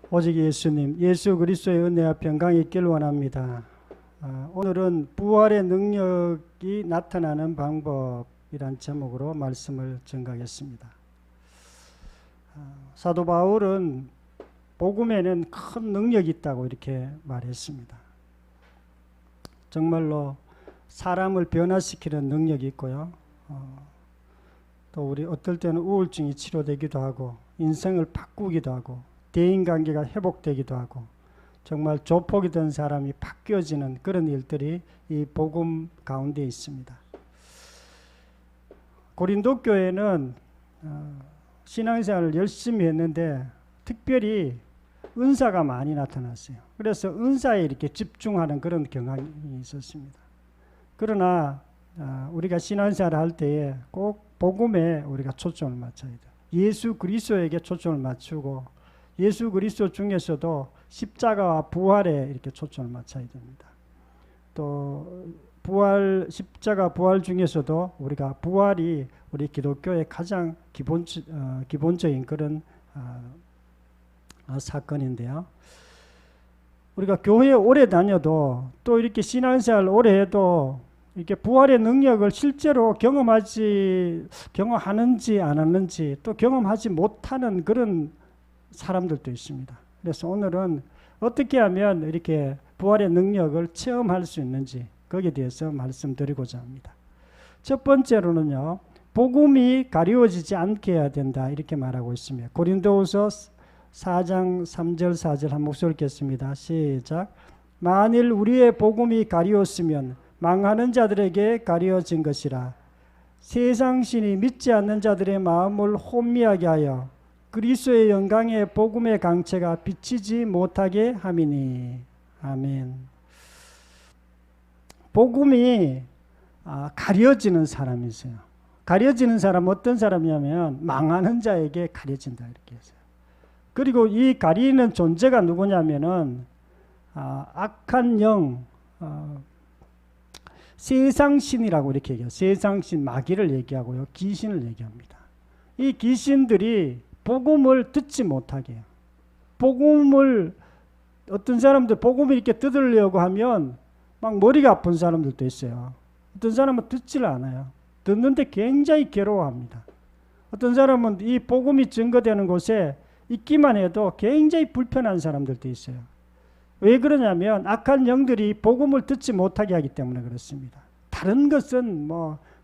오직 예수님, 예수 그리스도의 은혜와 평강이 있기를 원합니다. 오늘은 부활의 능력이 나타나는 방법이란 제목으로 말씀을 전가하겠습니다. 사도 바울은 복음에는 큰 능력이 있다고 이렇게 말했습니다. 정말로 사람을 변화시키는 능력이 있고요. 또 우리 어떨 때는 우울증이 치료되기도 하고 인생을 바꾸기도 하고 대인관계가 회복되기도 하고 정말 조폭이 된 사람이 바뀌어지는 그런 일들이 이 복음 가운데 있습니다. 고린도 교회는 신앙생활을 열심히 했는데 특별히 은사가 많이 나타났어요. 그래서 은사에 이렇게 집중하는 그런 경향이 있었습니다. 그러나 우리가 신앙생활을 할 때에 꼭 복음에 우리가 초점을 맞춰야 돼요. 예수 그리스도에게 초점을 맞추고 예수 그리스도 중에서도 십자가와 부활에 이렇게 초점을 맞춰야 됩니다. 또 십자가 부활 중에서도 우리가 부활이 우리 기독교의 가장 기본적인 그런 사건인데요. 우리가 교회에 오래 다녀도 또 이렇게 신앙생활 오래 해도 이렇게 부활의 능력을 실제로 경험하는지 안 하는지 또 경험하지 못하는 그런 사람들도 있습니다. 그래서 오늘은 어떻게 하면 이렇게 부활의 능력을 체험할 수 있는지 거기에 대해서 말씀드리고자 합니다. 첫 번째로는요, 복음이 가리워지지 않게 해야 된다 이렇게 말하고 있습니다. 고린도후서 4장 3절 4절 한 목소리 읽겠습니다. 시작. 만일 우리의 복음이 가리웠으면 망하는 자들에게 가리워진 것이라. 세상 신이 믿지 않는 자들의 마음을 혼미하게 하여 그리스도의 영광의 복음의 강체가 비치지 못하게 함이니. 아멘. 복음이 가려지는 사람이 있어요. 가려지는 사람 어떤 사람이냐면 망하는 자에게 가려진다 이렇게 했어요. 그리고 이 가리는 존재가 누구냐면은 악한 영, 세상신이라고 이렇게 얘기해요. 세상신, 마귀를 얘기하고요. 귀신을 얘기합니다. 이 귀신들이 복음을 듣지 못하게 해요. 어떤 사람들 복음을 이렇게 뜯으려고 하면 막 머리가 아픈 사람들도 있어요. 어떤 사람은 듣지를 않아요. 듣는데 굉장히 괴로워합니다. 어떤 사람은 이 복음이 증거되는 곳에 있기만 해도 굉장히 불편한 사람들도 있어요. 왜 그러냐면 악한 영들이 복음을 듣지 못하게 하기 때문에 그렇습니다. 다른 것은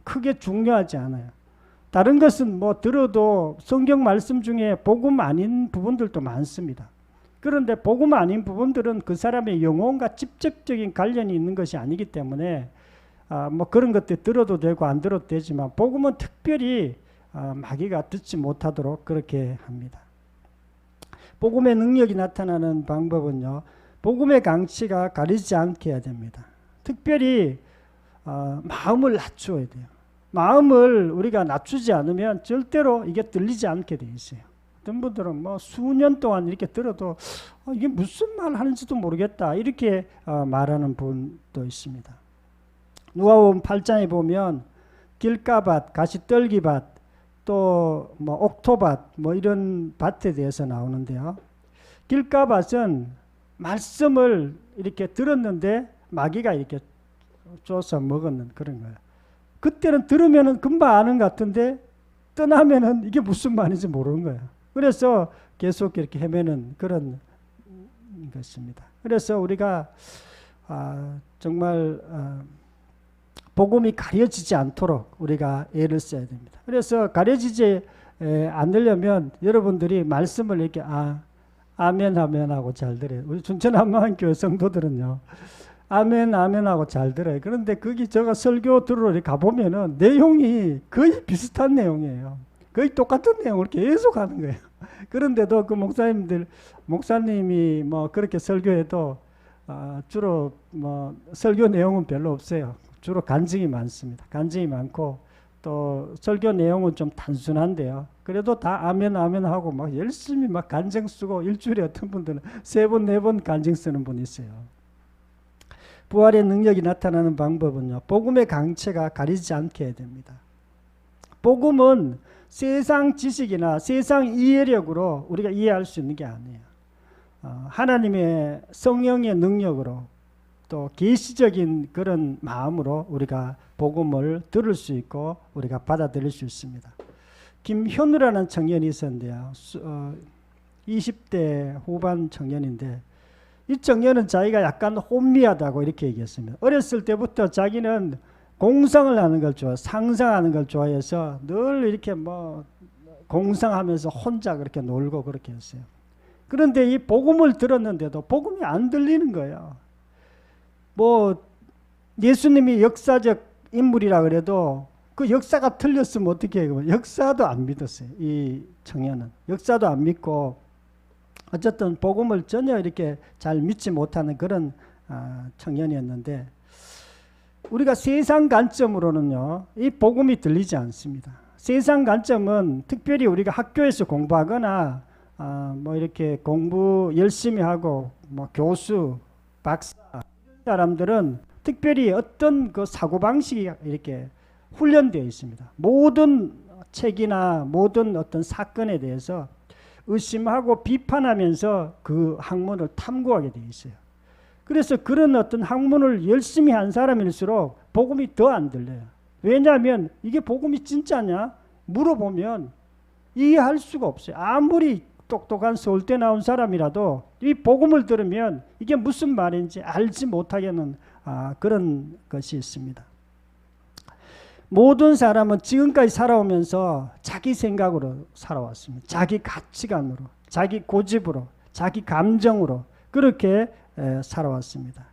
크게 중요하지 않아요. 다른 것은 들어도 성경 말씀 중에 복음 아닌 부분들도 많습니다. 그런데 복음 아닌 부분들은 그 사람의 영혼과 직접적인 관련이 있는 것이 아니기 때문에 그런 것들 들어도 되고 안 들어도 되지만 복음은 특별히 마귀가 듣지 못하도록 그렇게 합니다. 복음의 능력이 나타나는 방법은요, 복음의 강치가 가리지 않게 해야 됩니다. 특별히 마음을 낮추어야 돼요. 마음을 우리가 낮추지 않으면 절대로 이게 들리지 않게 돼 있어요. 어떤 분들은 수년 동안 이렇게 들어도 이게 무슨 말 하는지도 모르겠다 이렇게 말하는 분도 있습니다. 누가복음 8장에 보면 길가밭, 가시떨기밭, 또 옥토밭 이런 밭에 대해서 나오는데요. 길가밭은 말씀을 이렇게 들었는데 마귀가 이렇게 쪼서 먹었는 그런 거예요. 그때는 들으면은 금방 아는 것 같은데 떠나면은 이게 무슨 말인지 모르는 거예요. 그래서 계속 이렇게 헤매는 그런 것입니다. 그래서 우리가 정말 복음이 가려지지 않도록 우리가 애를 써야 됩니다. 그래서 가려지지 않으려면 여러분들이 말씀을 이렇게 아멘 아멘 하고 잘 들어요. 우리 춘천한마음교회 성도들은요, 아멘 아멘 하고 잘 들어요. 그런데 거기 제가 설교 들으러 가보면은 내용이 거의 비슷한 내용이에요. 거의 똑같은 내용을 계속 하는 거예요. 그런데도 그 목사님이 그렇게 설교해도 주로 설교 내용은 별로 없어요. 주로 간증이 많습니다. 간증이 많고 또 설교 내용은 좀 단순한데요. 그래도 다 아멘 아멘 하고 열심히 간증 쓰고 일주일에 어떤 분들은 3번 4번 간증 쓰는 분이 있어요. 부활의 능력이 나타나는 방법은요, 복음의 강체가 가리지 않게 해야 됩니다. 복음은 세상 지식이나 세상 이해력으로 우리가 이해할 수 있는 게 아니에요. 하나님의 성령의 능력으로 또 계시적인 그런 마음으로 우리가 복음을 들을 수 있고 우리가 받아들일 수 있습니다. 김현우라는 청년이 있었는데요. 20대 후반 청년인데 이 청년은 자기가 약간 혼미하다고 이렇게 얘기했습니다. 어렸을 때부터 자기는 공상을 하는 걸 좋아, 상상하는 걸 좋아해서 늘 이렇게 뭐 공상하면서 혼자 그렇게 놀고 그렇게 했어요. 그런데 이 복음을 들었는데도 복음이 안 들리는 거예요. 뭐 예수님이 역사적 인물이라 그래도 그 역사가 틀렸으면 어떻게 해요? 역사도 안 믿었어요. 이 청년은 역사도 안 믿고 어쨌든 복음을 전혀 이렇게 잘 믿지 못하는 그런 청년이었는데 우리가 세상 관점으로는요, 이 복음이 들리지 않습니다. 세상 관점은 특별히 우리가 학교에서 공부하거나 뭐 이렇게 공부 열심히 하고 뭐 교수, 박사 이런 사람들은 특별히 어떤 그 사고방식이 이렇게 훈련되어 있습니다. 모든 책이나 모든 어떤 사건에 대해서 의심하고 비판하면서 그 학문을 탐구하게 되어 있어요. 그래서 그런 어떤 학문을 열심히 한 사람일수록 복음이 더 안 들려요. 왜냐하면 이게 복음이 진짜냐? 물어보면 이해할 수가 없어요. 아무리 똑똑한 서울대 나온 사람이라도 이 복음을 들으면 이게 무슨 말인지 알지 못하겠는 그런 것이 있습니다. 모든 사람은 지금까지 살아오면서 자기 생각으로 살아왔습니다. 자기 가치관으로, 자기 고집으로, 자기 감정으로 그렇게 살아왔습니다.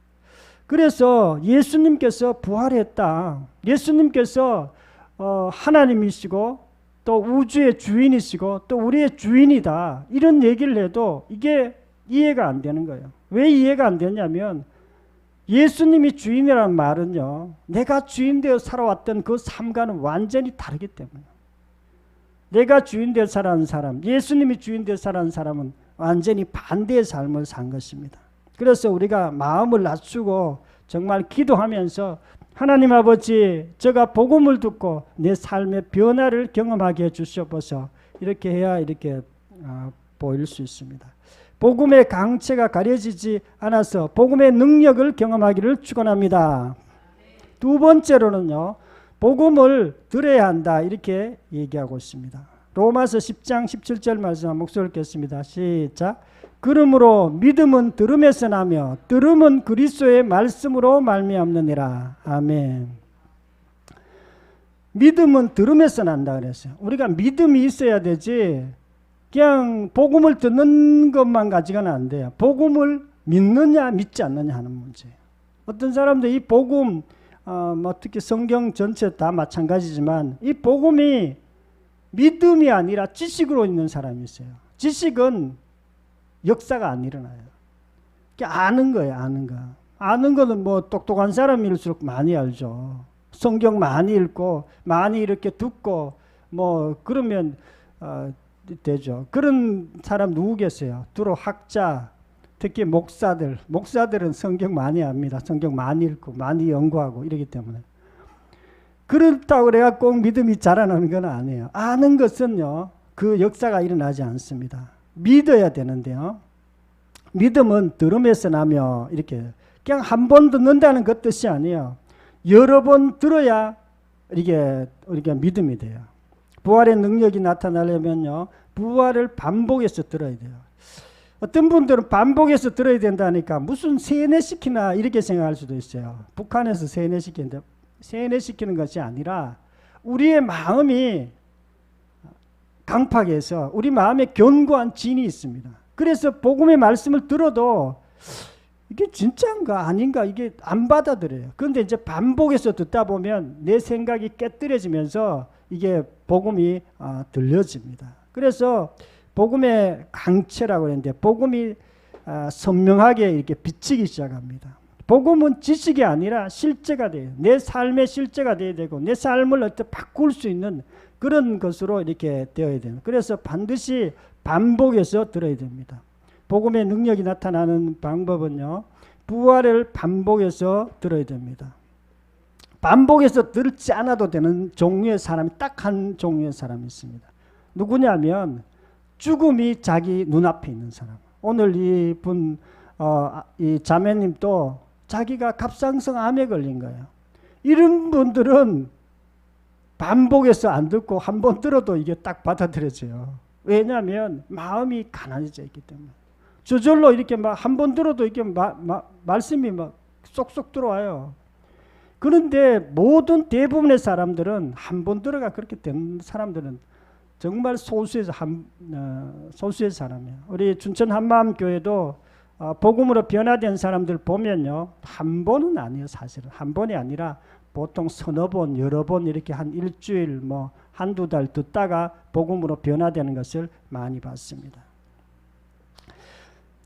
그래서 예수님께서 부활했다. 예수님께서 하나님이시고 또 우주의 주인이시고 또 우리의 주인이다. 이런 얘기를 해도 이게 이해가 안 되는 거예요. 왜 이해가 안 되냐면 예수님이 주인이라는 말은요, 내가 주인 되어 살아왔던 그 삶과는 완전히 다르기 때문에 내가 주인 되어 살아온 사람, 예수님이 주인 되어 살아온 사람은 완전히 반대의 삶을 산 것입니다. 그래서 우리가 마음을 낮추고 정말 기도하면서 하나님 아버지, 제가 복음을 듣고 내 삶의 변화를 경험하게 해주시옵소서. 이렇게 해야 이렇게 보일 수 있습니다. 복음의 강체가 가려지지 않아서 복음의 능력을 경험하기를 축원합니다. 두 번째로는요, 복음을 들어야 한다 이렇게 얘기하고 있습니다. 로마서 10장 17절 말씀 목소리 읽겠습니다. 시작. 그러므로 믿음은 들음에서 나며 들음은 그리스도의 말씀으로 말미암느니라. 아멘. 믿음은 들음에서 난다 그랬어요. 우리가 믿음이 있어야 되지 그냥 복음을 듣는 것만 가지고는 안 돼요. 복음을 믿느냐 믿지 않느냐 하는 문제예요. 어떤 사람들 이 복음 뭐 특히 성경 전체 다 마찬가지지만 이 복음이 믿음이 아니라 지식으로 있는 사람이 있어요. 지식은 역사가 안 일어나요. 아는 거예요. 아는 거. 아는 거는 뭐 똑똑한 사람일수록 많이 알죠. 성경 많이 읽고 많이 이렇게 듣고 뭐 그러면 되죠. 그런 사람 누구 계세요? 주로 학자, 특히 목사들은 성경 많이 압니다. 성경 많이 읽고 많이 연구하고 이러기 때문에. 그렇다고 그래가 꼭 믿음이 자라나는 건 아니에요. 아는 것은요, 그 역사가 일어나지 않습니다. 믿어야 되는데요. 믿음은 들음에서 나며 이렇게 그냥 한 번 듣는다는 그 뜻이 아니에요. 여러 번 들어야 이게 우리가 믿음이 돼요. 부활의 능력이 나타나려면요, 부활을 반복해서 들어야 돼요. 어떤 분들은 반복해서 들어야 된다니까 무슨 세뇌시키나 이렇게 생각할 수도 있어요. 북한에서 세뇌시키는데 세뇌시키는 것이 아니라 우리의 마음이 강팍해서 우리 마음에 견고한 진이 있습니다. 그래서 복음의 말씀을 들어도 이게 진짜인가 아닌가 이게 안 받아들여요. 그런데 이제 반복해서 듣다 보면 내 생각이 깨뜨려지면서 이게 복음이 들려집니다. 그래서 복음의 강체라고 하는데 복음이 선명하게 이렇게 비치기 시작합니다. 복음은 지식이 아니라 실제가 돼요. 내 삶의 실제가 돼야 되고 내 삶을 어떻게 바꿀 수 있는 그런 것으로 이렇게 되어야 돼요. 그래서 반드시 반복해서 들어야 됩니다. 복음의 능력이 나타나는 방법은요, 부활을 반복해서 들어야 됩니다. 반복해서 듣지 않아도 되는 종류의 사람이 딱 한 종류의 사람이 있습니다. 누구냐면 죽음이 자기 눈앞에 있는 사람. 오늘 이 자매님도 자기가 갑상선 암에 걸린 거예요. 이런 분들은 반복해서 안 듣고 한 번 들어도 이게 딱 받아들여져요. 왜냐하면 마음이 가난해져 있기 때문에. 저절로 이렇게 막 한 번 들어도 이렇게 말씀이 막 쏙쏙 들어와요. 그런데 대부분의 사람들은 한 번 들어가 그렇게 된 사람들은 정말 소수의 사람이에요. 우리 춘천 한마음교회도 복음으로 변화된 사람들 보면요, 한 번은 아니에요. 사실은 한 번이 아니라 보통 서너 번, 여러 번 이렇게 한 일주일, 한두 달 듣다가 복음으로 변화되는 것을 많이 봤습니다.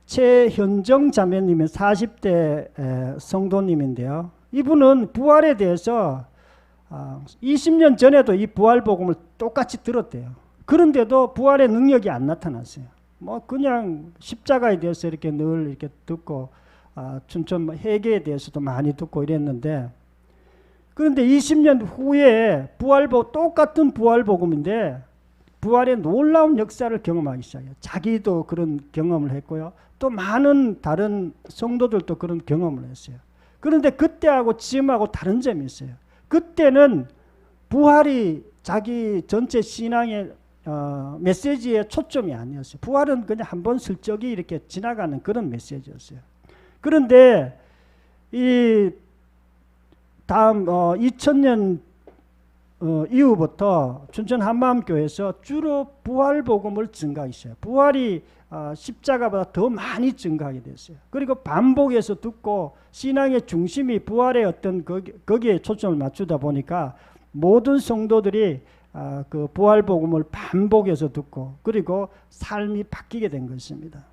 최현정 자매님은 40대 성도님인데요. 이분은 부활에 대해서 20년 전에도 이 부활 복음을 똑같이 들었대요. 그런데도 부활의 능력이 안 나타났어요. 그냥 십자가에 대해서 이렇게 늘 이렇게 듣고 춘천 회개에 대해서도 많이 듣고 이랬는데, 그런데 20년 후에 똑같은 부활 복음인데 부활의 놀라운 역사를 경험하기 시작해요. 자기도 그런 경험을 했고요. 또 많은 다른 성도들도 그런 경험을 했어요. 그런데 그때하고 지금하고 다른 점이 있어요. 그때는 부활이 자기 전체 신앙의 메시지의 초점이 아니었어요. 부활은 그냥 한번 슬쩍이 이렇게 지나가는 그런 메시지였어요. 그런데 이 다음 2000년 이후부터 춘천 한마음교회에서 주로 부활 복음을 증가하기 시작해요. 부활이 십자가보다 더 많이 증가하게 됐어요. 그리고 반복해서 듣고 신앙의 중심이 부활의 어떤 거기에 초점을 맞추다 보니까 모든 성도들이 그 부활 복음을 반복해서 듣고 그리고 삶이 바뀌게 된 것입니다.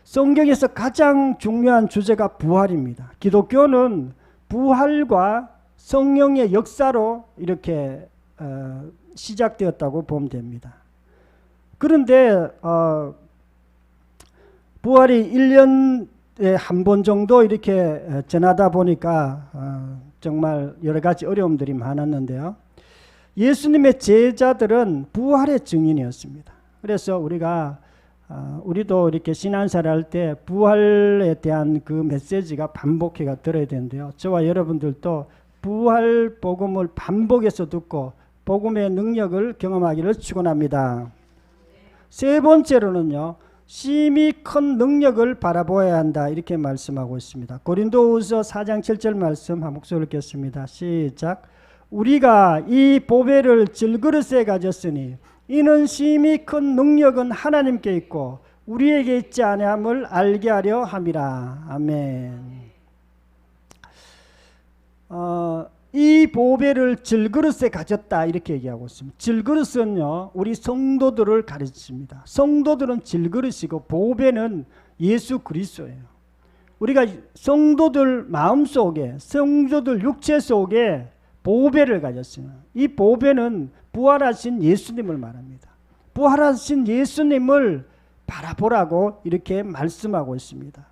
성경에서 가장 중요한 주제가 부활입니다. 기독교는 부활과 성령의 역사로 이렇게 시작되었다고 보면 됩니다. 그런데 부활이 1년에 한 번 정도 이렇게 전하다 보니까 정말 여러 가지 어려움들이 많았는데요. 예수님의 제자들은 부활의 증인이었습니다. 그래서 우리도 이렇게 신앙생활 할 때 부활에 대한 그 메시지가 반복해가 들어야 되는데요. 저와 여러분들도 부활 복음을 반복해서 듣고 복음의 능력을 경험하기를 축원합니다. 세 번째로는요, 심히 큰 능력을 바라보아야 한다, 이렇게 말씀하고 있습니다. 고린도후서 4장 7절 말씀 한 목소리를 읽겠습니다. 시작. 우리가 이 보배를 질그릇에 가졌으니 이는 심히 큰 능력은 하나님께 있고 우리에게 있지 아니함을 알게 하려 함이라. 아멘. 이 보배를 질그릇에 가졌다, 이렇게 얘기하고 있습니다. 질그릇은요, 우리 성도들을 가르칩니다. 성도들은 질그릇이고 보배는 예수 그리스도예요. 우리가 성도들 마음속에, 성도들 육체 속에 보배를 가졌어요. 이 보배는 부활하신 예수님을 말합니다. 부활하신 예수님을 바라보라고 이렇게 말씀하고 있습니다.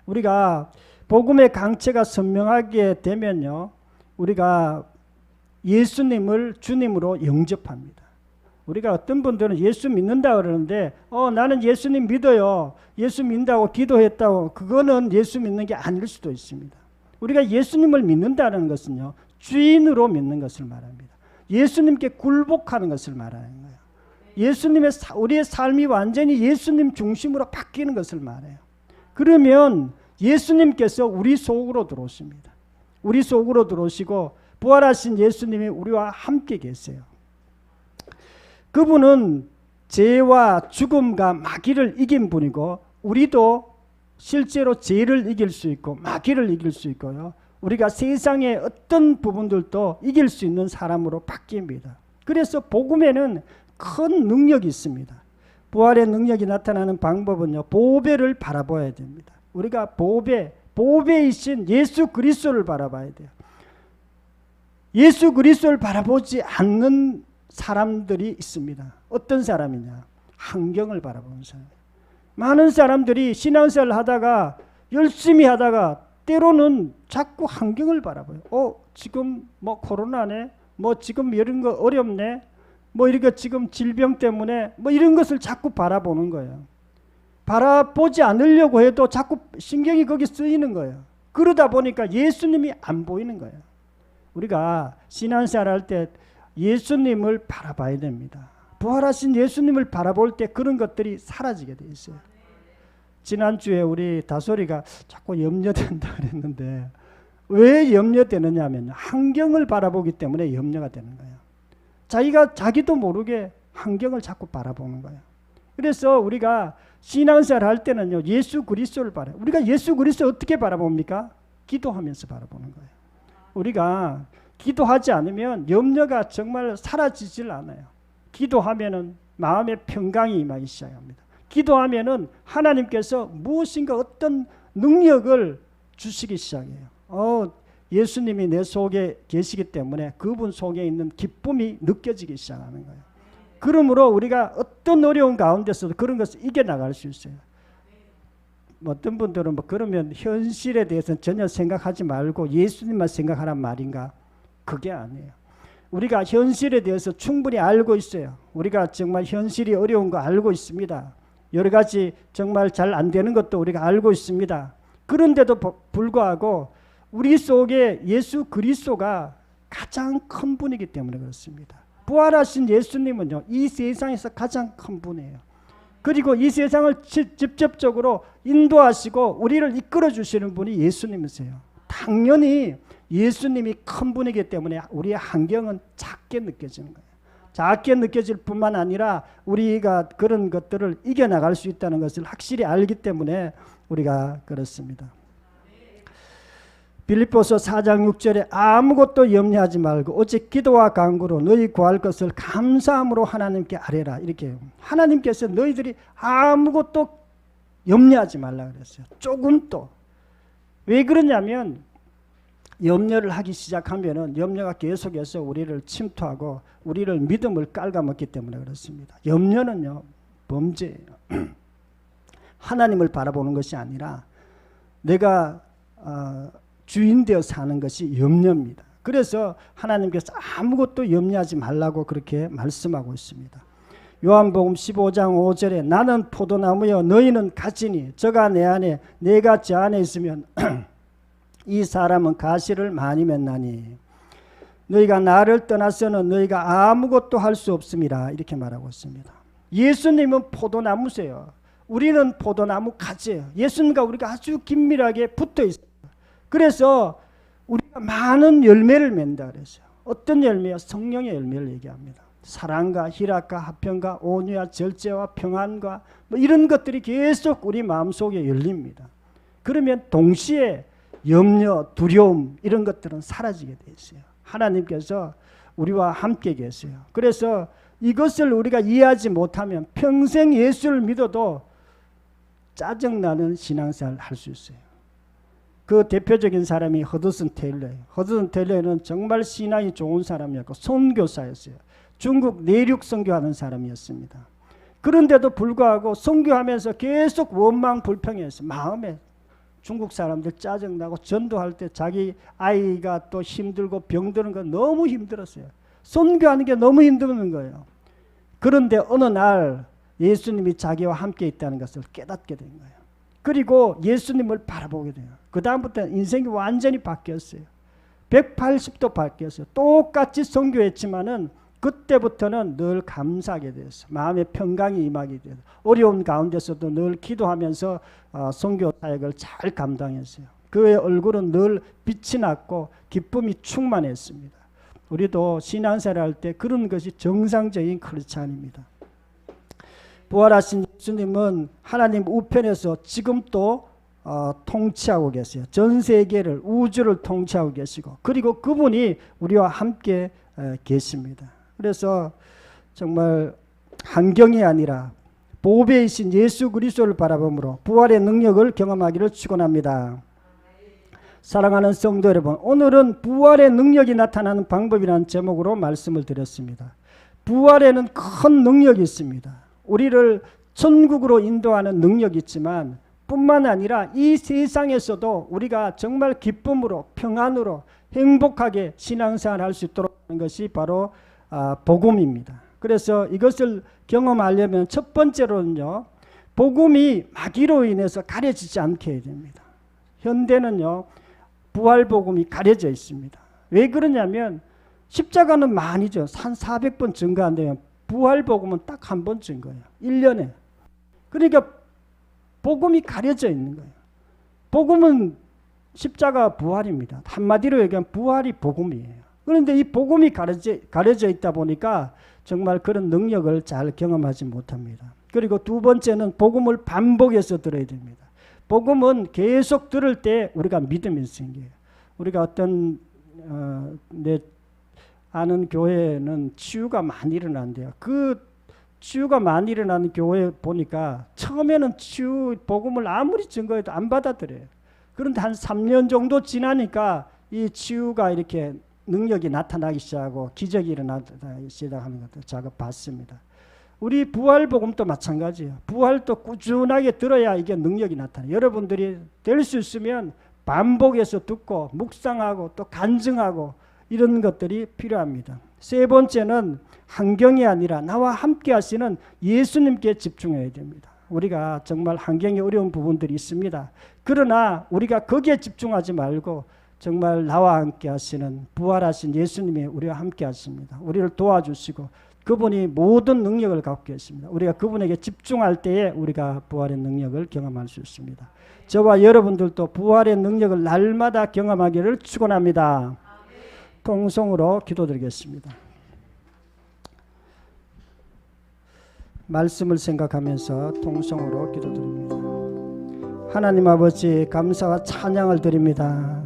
우리가 복음의 강체가 선명하게 되면요, 우리가 예수님을 주님으로 영접합니다. 우리가 어떤 분들은 예수 믿는다 그러는데 나는 예수님 믿어요. 예수 믿는다고 기도했다고, 그거는 예수 믿는 게 아닐 수도 있습니다. 우리가 예수님을 믿는다는 것은요, 주인으로 믿는 것을 말합니다. 예수님께 굴복하는 것을 말하는 거예요. 우리의 삶이 완전히 예수님 중심으로 바뀌는 것을 말해요. 그러면 예수님께서 우리 속으로 들어오십니다. 우리 속으로 들어오시고 부활하신 예수님이 우리와 함께 계세요. 그분은 죄와 죽음과 마귀를 이긴 분이고 우리도 실제로 죄를 이길 수 있고 마귀를 이길 수 있고요. 우리가 세상의 어떤 부분들도 이길 수 있는 사람으로 바뀝니다. 그래서 복음에는 큰 능력이 있습니다. 부활의 능력이 나타나는 방법은요, 보배를 바라봐야 됩니다. 우리가 보배이신 예수 그리스도를 바라봐야 돼요. 예수 그리스도를 바라보지 않는 사람들이 있습니다. 어떤 사람이냐? 환경을 바라보는 사람. 많은 사람들이 신앙생활을 하다가 열심히 하다가 때로는 자꾸 환경을 바라봐요. 지금 코로나네, 지금 이런 거 어렵네, 이렇게 지금 질병 때문에 이런 것을 자꾸 바라보는 거예요. 바라보지 않으려고 해도 자꾸 신경이 거기 쓰이는 거예요. 그러다 보니까 예수님이 안 보이는 거예요. 우리가 신앙생활 할 때 예수님을 바라봐야 됩니다. 부활하신 예수님을 바라볼 때 그런 것들이 사라지게 돼 있어요. 지난주에 우리 다솔이가 자꾸 염려된다 그랬는데 왜 염려되느냐 하면 환경을 바라보기 때문에 염려가 되는 거예요. 자기도 모르게 환경을 자꾸 바라보는 거예요. 그래서 우리가 신앙생활 할 때는요, 예수 그리스도를 바라요. 우리가 예수 그리스도 어떻게 바라봅니까? 기도하면서 바라보는 거예요. 우리가 기도하지 않으면 염려가 정말 사라지질 않아요. 기도하면은 마음의 평강이 임하기 시작합니다. 기도하면은 하나님께서 무엇인가 어떤 능력을 주시기 시작해요. 예수님이 내 속에 계시기 때문에 그분 속에 있는 기쁨이 느껴지기 시작하는 거예요. 그러므로 우리가 어떤 어려운 가운데서도 그런 것을 이겨나갈 수 있어요. 어떤 분들은 그러면 현실에 대해서는 전혀 생각하지 말고 예수님만 생각하란 말인가? 그게 아니에요. 우리가 현실에 대해서 충분히 알고 있어요. 우리가 정말 현실이 어려운 거 알고 있습니다. 여러 가지 정말 잘 안 되는 것도 우리가 알고 있습니다. 그런데도 불구하고 우리 속에 예수 그리스도가 가장 큰 분이기 때문에 그렇습니다. 부활하신 예수님은요, 이 세상에서 가장 큰 분이에요. 그리고 이 세상을 직접적으로 인도하시고 우리를 이끌어 주시는 분이 예수님이세요. 당연히 예수님이 큰 분이기 때문에 우리의 환경은 작게 느껴지는 거예요. 작게 느껴질 뿐만 아니라 우리가 그런 것들을 이겨나갈 수 있다는 것을 확실히 알기 때문에 우리가 그렇습니다. 빌립보서 4장 6절에 아무것도 염려하지 말고 오직 기도와 간구로 너희 구할 것을 감사함으로 하나님께 아뢰라. 이렇게 하나님께서 너희들이 아무것도 염려하지 말라 그랬어요. 조금도. 왜 그러냐면 염려를 하기 시작하면은 염려가 계속해서 우리를 침투하고 우리를 믿음을 깔아먹기 때문에 그렇습니다. 염려는요, 범죄예요. 하나님을 바라보는 것이 아니라 내가 주인 되어 사는 것이 염려입니다. 그래서 하나님께서 아무것도 염려하지 말라고 그렇게 말씀하고 있습니다. 요한복음 15장 5절에 나는 포도나무여 너희는 가지니 저가 내 안에 내가 저 안에 있으면 이 사람은 가시를 많이 맺나니 너희가 나를 떠나서는 너희가 아무것도 할 수 없습니다. 이렇게 말하고 있습니다. 예수님은 포도나무세요. 우리는 포도나무 가지예요. 예수님과 우리가 아주 긴밀하게 붙어 있어요. 그래서 우리가 많은 열매를 맺는다 그랬어요. 어떤 열매요? 성령의 열매를 얘기합니다. 사랑과 희락과 화평과 온유와 절제와 평안과 이런 것들이 계속 우리 마음속에 열립니다. 그러면 동시에 염려, 두려움 이런 것들은 사라지게 돼 있어요. 하나님께서 우리와 함께 계세요. 그래서 이것을 우리가 이해하지 못하면 평생 예수를 믿어도 짜증나는 신앙생활을 할 수 있어요. 그 대표적인 사람이 허드슨 테일러예요. 허드슨 테일러는 정말 신앙이 좋은 사람이었고 선교사였어요. 중국 내륙 선교하는 사람이었습니다. 그런데도 불구하고 선교하면서 계속 원망 불평했어요. 마음에 중국 사람들 짜증나고 전도할 때 자기 아이가 또 힘들고 병드는 거 너무 힘들었어요. 선교하는 게 너무 힘든 거예요. 그런데 어느 날 예수님이 자기와 함께 있다는 것을 깨닫게 된 거예요. 그리고 예수님을 바라보게 돼요. 그 다음부터 인생이 완전히 바뀌었어요. 180도 바뀌었어요. 똑같이 선교했지만은 그때부터는 늘 감사하게 됐어요. 마음의 평강이 임하게 돼서 어려운 가운데서도 늘 기도하면서 선교 사역을 잘 감당했어요. 그의 얼굴은 늘 빛이 났고 기쁨이 충만했습니다. 우리도 신앙생활 할 때 그런 것이 정상적인 크리스찬입니다. 부활하신 예수님은 하나님 우편에서 지금도 통치하고 계세요. 전 세계를 우주를 통치하고 계시고 그리고 그분이 우리와 함께 계십니다. 그래서 정말 환경이 아니라 보배이신 예수 그리스도를 바라봄으로 부활의 능력을 경험하기를 축원합니다. 사랑하는 성도 여러분, 오늘은 부활의 능력이 나타나는 방법이라는 제목으로 말씀을 드렸습니다. 부활에는 큰 능력이 있습니다. 우리를 천국으로 인도하는 능력이 있지만 뿐만 아니라 이 세상에서도 우리가 정말 기쁨으로 평안으로 행복하게 신앙생활을 할 수 있도록 하는 것이 바로 복음입니다. 그래서 이것을 경험하려면 첫 번째로는요, 복음이 마귀로 인해서 가려지지 않게 해야 됩니다. 현대는요, 부활 복음이 가려져 있습니다. 왜 그러냐면 십자가는 많이죠. 한 400번 증거한다면 부활 복음은 딱 한 번 증거예요. 1년에. 그러니까 복음이 가려져 있는 거예요. 복음은 십자가 부활입니다. 한마디로 얘기하면 부활이 복음이에요. 그런데 이 복음이 가려져 있다 보니까 정말 그런 능력을 잘 경험하지 못합니다. 그리고 두 번째는 복음을 반복해서 들어야 됩니다. 복음은 계속 들을 때 우리가 믿음이 생겨요. 우리가 어떤 내 아는 교회는 치유가 많이 일어난대요. 그 치유가 많이 일어나는 교회 보니까 처음에는 치유 복음을 아무리 증거해도 안 받아들여요. 그런데 한 3년 정도 지나니까 이 치유가 이렇게 능력이 나타나기 시작하고 기적이 일어나기 시작하는 것도 제가 봤습니다. 우리 부활 복음도 마찬가지예요. 부활도 꾸준하게 들어야 이게 능력이 나타나요. 여러분들이 될 수 있으면 반복해서 듣고 묵상하고 또 간증하고 이런 것들이 필요합니다. 세 번째는 환경이 아니라 나와 함께 하시는 예수님께 집중해야 됩니다. 우리가 정말 환경이 어려운 부분들이 있습니다. 그러나 우리가 거기에 집중하지 말고 정말 나와 함께 하시는 부활하신 예수님이 우리와 함께 하십니다. 우리를 도와주시고 그분이 모든 능력을 갖고 계십니다. 우리가 그분에게 집중할 때에 우리가 부활의 능력을 경험할 수 있습니다. 저와 여러분들도 부활의 능력을 날마다 경험하기를 축원합니다. 통성으로 기도드리겠습니다. 말씀을 생각하면서 통성으로 기도드립니다. 하나님 아버지 감사와 찬양을 드립니다.